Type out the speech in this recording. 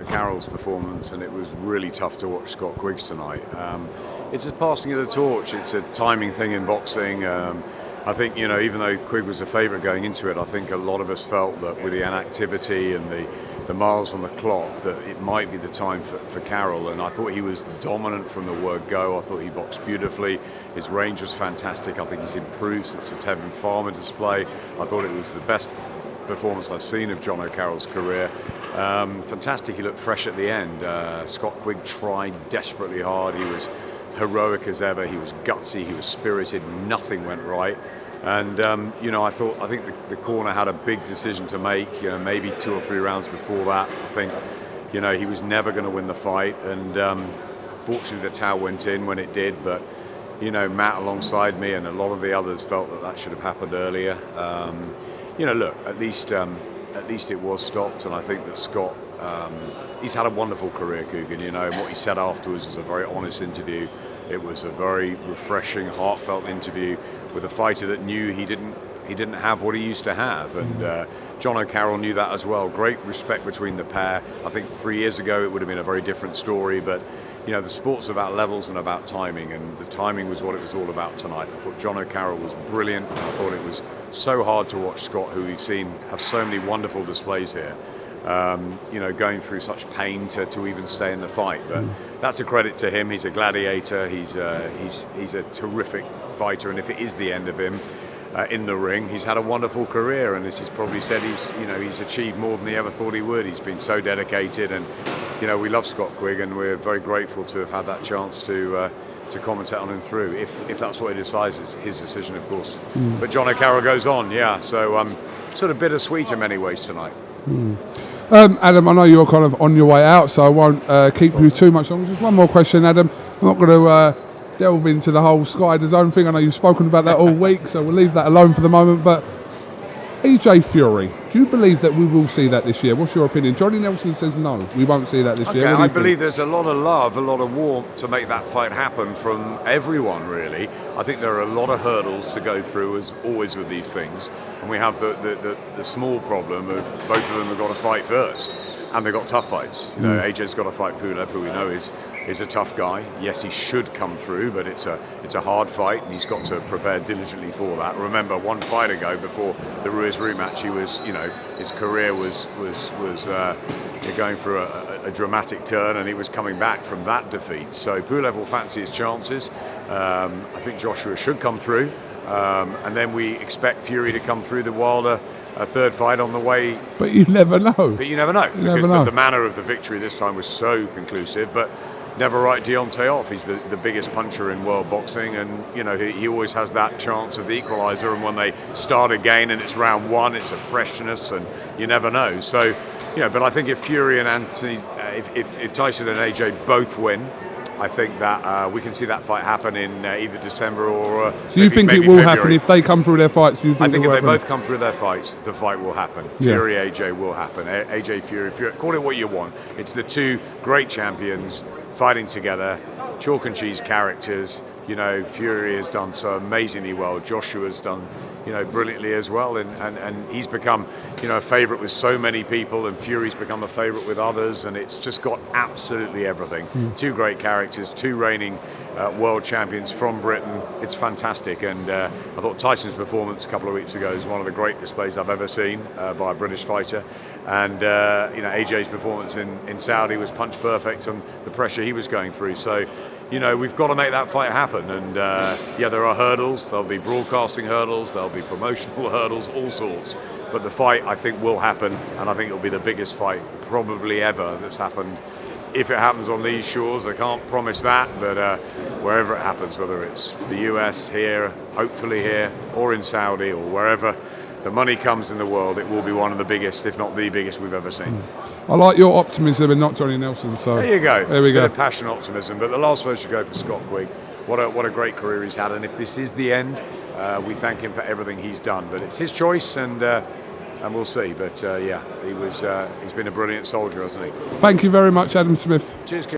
Carroll's performance, and it was really tough to watch Scott Quigg's tonight. It's a passing of the torch. It's a timing thing in boxing. I think, even though Quigg was a favourite going into it, I think a lot of us felt that with the inactivity and the miles on the clock, that it might be the time for Carroll. And I thought he was dominant from the word go. I thought he boxed beautifully. His range was fantastic. I think he's improved since the Tevin Farmer display. I thought it was the best performance I've seen of John O'Carroll's career. Fantastic. He looked fresh at the end. Scott Quigg tried desperately hard. He was heroic as ever. He was gutsy. He was spirited. Nothing went right. And I think the corner had a big decision to make. Maybe 2 or 3 rounds before that. I think he was never going to win the fight. And fortunately, the towel went in when it did. But Matt alongside me and a lot of the others felt that should have happened earlier. Look, at least it was stopped, and I think that Scott, he's had a wonderful career, Kugan, and what he said afterwards was a very honest interview. It was a very refreshing, heartfelt interview with a fighter that knew he didn't have what he used to have, and John O'Carroll knew that as well. Great respect between the pair. I think 3 years ago it would have been a very different story, but the sport's about levels and about timing, and the timing was what it was all about tonight. I thought John O'Carroll was brilliant. I thought it was so hard to watch Scott, who we've seen have so many wonderful displays here, going through such pain to even stay in the fight. But that's a credit to him. He's a gladiator. He's a terrific fighter, and if it is the end of him in the ring, he's had a wonderful career, and as he's probably said, he's achieved more than he ever thought he would. He's been so dedicated, and we love Scott Quigg, and we're very grateful to have had that chance to commentate on him through, if that's what he decides is his decision, of course. But John O'Carroll goes on, so sort of bittersweet in many ways tonight. Adam, I know you're kind of on your way out, so I won't keep you too much longer. Just one more question, Adam. I'm not going to delve into the whole Sky DAZN thing. I know you've spoken about that all week, so we'll leave that alone for the moment. But AJ Fury, do you believe that we will see that this year? What's your opinion? Johnny Nelson says no, we won't see that this year. I believe there's a lot of love, a lot of warmth to make that fight happen from everyone, really. I think there are a lot of hurdles to go through, as always with these things. And we have the small problem of both of them have got to fight first. And they've got tough fights. AJ's got to fight Pulev, who we know is a tough guy. Yes, he should come through, but it's a hard fight, and he's got to prepare diligently for that. Remember, one fight ago, before the Ruiz rematch, he was, his career was going through a dramatic turn, and he was coming back from that defeat. So Pulev will fancy his chances. I think Joshua should come through, and then we expect Fury to come through the Wilder. A third fight on the way. But you never know. Because the manner of the victory this time was so conclusive. But never write Deontay off. He's the biggest puncher in world boxing, and he always has that chance of the equaliser. And when they start again and it's round one, it's a freshness, and you never know. So, but I think if Fury and Anthony, if Tyson and AJ both win, I think that we can see that fight happen in either December or. So you think it will happen if they come through their fights? I think if they both come through their fights, the fight will happen. Fury, AJ will happen. AJ, Fury, call it what you want. It's the two great champions fighting together, chalk and cheese characters. Fury has done so amazingly well. Joshua's done, brilliantly as well, and he's become, a favourite with so many people, and Fury's become a favourite with others, and it's just got absolutely everything. Two great characters, two reigning world champions from Britain. It's fantastic, and I thought Tyson's performance a couple of weeks ago is one of the great displays I've ever seen by a British fighter, and AJ's performance in Saudi was punch perfect on the pressure he was going through. So we've got to make that fight happen, and there are hurdles. There'll be broadcasting hurdles, there'll be promotional hurdles, all sorts, but the fight, I think, will happen, and I think it'll be the biggest fight probably ever that's happened. If it happens on these shores, I can't promise that, but wherever it happens, whether it's the US, here, hopefully here, or in Saudi, or wherever the money comes in the world, it will be one of the biggest, if not the biggest, we've ever seen. I like your optimism and not Johnny Nelson. So there you go. There we go. Bit of passion, optimism. But the last word should go for Scott Quigg. What a great career he's had. And if this is the end, we thank him for everything he's done. But it's his choice, and we'll see. But he's been a brilliant soldier, hasn't he? Thank you very much, Adam Smith. Cheers, Keith.